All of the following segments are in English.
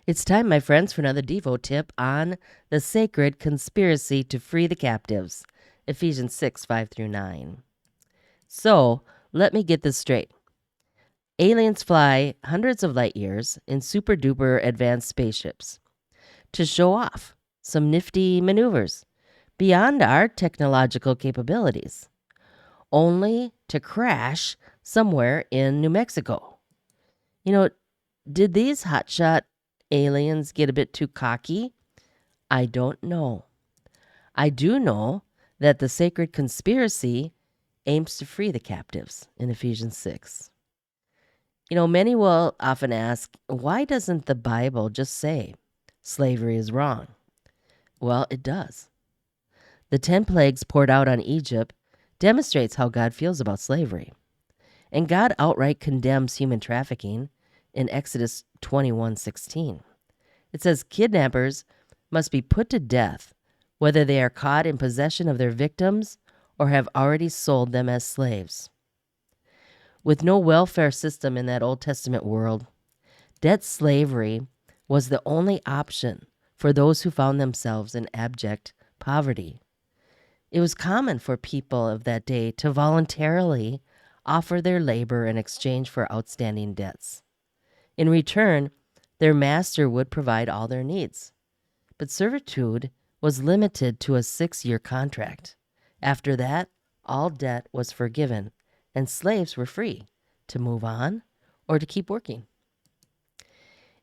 It's time, my friends, for another Devo tip on the sacred conspiracy to free the captives. Ephesians 6, 5 through 9. So, let me get this straight. Aliens fly hundreds of light years in super duper advanced spaceships to show off some nifty maneuvers beyond our technological capabilities, only to crash somewhere in New Mexico. You know, did these hotshot aliens get a bit too cocky? I don't know. I do know that the sacred conspiracy aims to free the captives in Ephesians 6. Many will often ask, why doesn't the Bible just say slavery is wrong? Well, it does. The 10 plagues poured out on Egypt demonstrates how God feels about slavery. And God outright condemns human trafficking in Exodus 21:16. It says kidnappers must be put to death, whether they are caught in possession of their victims or have already sold them as slaves. With no welfare system in that Old Testament world, debt slavery was the only option for those who found themselves in abject poverty. It was common for people of that day to voluntarily offer their labor in exchange for outstanding debts. In return, their master would provide all their needs. But servitude was limited to a 6-year contract. After that, all debt was forgiven, and slaves were free to move on or to keep working.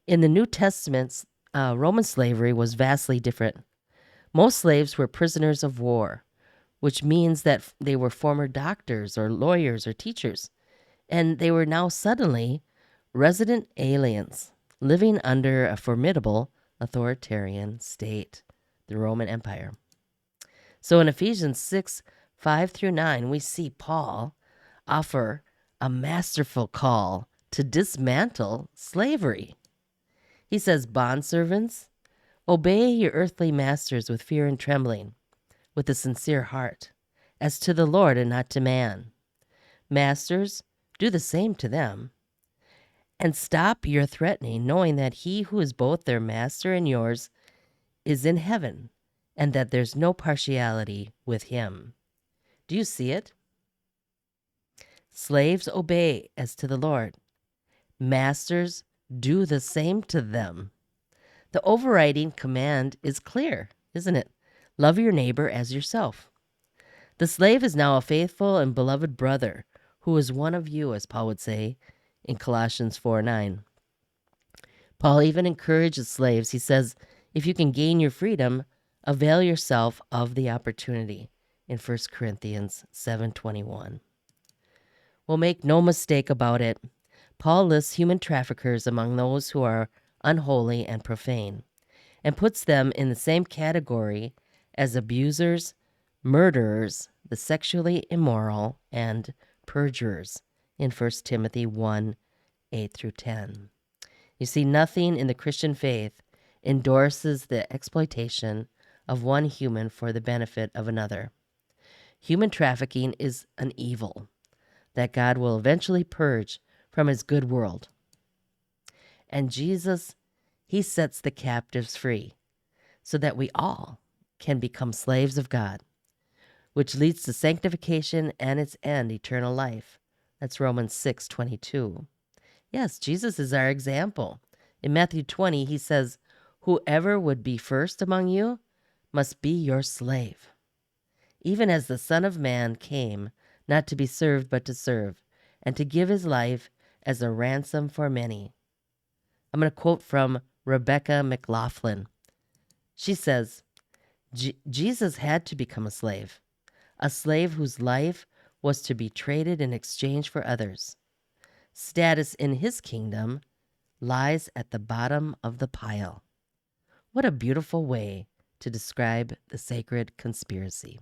In the New Testament, Roman slavery was vastly different. Most slaves were prisoners of war, which means that they were former doctors or lawyers or teachers, and they were now suddenly resident aliens living under a formidable authoritarian state, the Roman Empire. So in Ephesians 6, 5 through 9, we see Paul offer a masterful call to dismantle slavery. He says, bondservants, obey your earthly masters with fear and trembling, with a sincere heart, as to the Lord and not to man. Masters, do the same to them. And stop your threatening, knowing that he who is both their master and yours is in heaven, and that there's no partiality with him. Do you see it? Slaves, obey as to the Lord. Masters, do the same to them. The overriding command is clear, isn't it? Love your neighbor as yourself. The slave is now a faithful and beloved brother who is one of you, as Paul would say in Colossians 4:9. Paul even encourages slaves. He says, if you can gain your freedom, avail yourself of the opportunity in 1 Corinthians 7:21. Well, make no mistake about it. Paul lists human traffickers among those who are unholy and profane and puts them in the same category as abusers, murderers, the sexually immoral, and perjurers in 1 Timothy 1:8 through 10. You see, nothing in the Christian faith endorses the exploitation of one human for the benefit of another. Human trafficking is an evil that God will eventually purge from his good world. And Jesus, he sets the captives free so that we all can become slaves of God, which leads to sanctification and its end, eternal life. That's Romans 6:22. Yes, Jesus is our example. In Matthew 20, he says, whoever would be first among you must be your slave. Even as the Son of Man came not to be served but to serve, and to give his life as a ransom for many. I'm going to quote from Rebecca McLaughlin. She says, Jesus had to become a slave whose life was to be traded in exchange for others. Status in his kingdom lies at the bottom of the pile. What a beautiful way to describe the sacred conspiracy.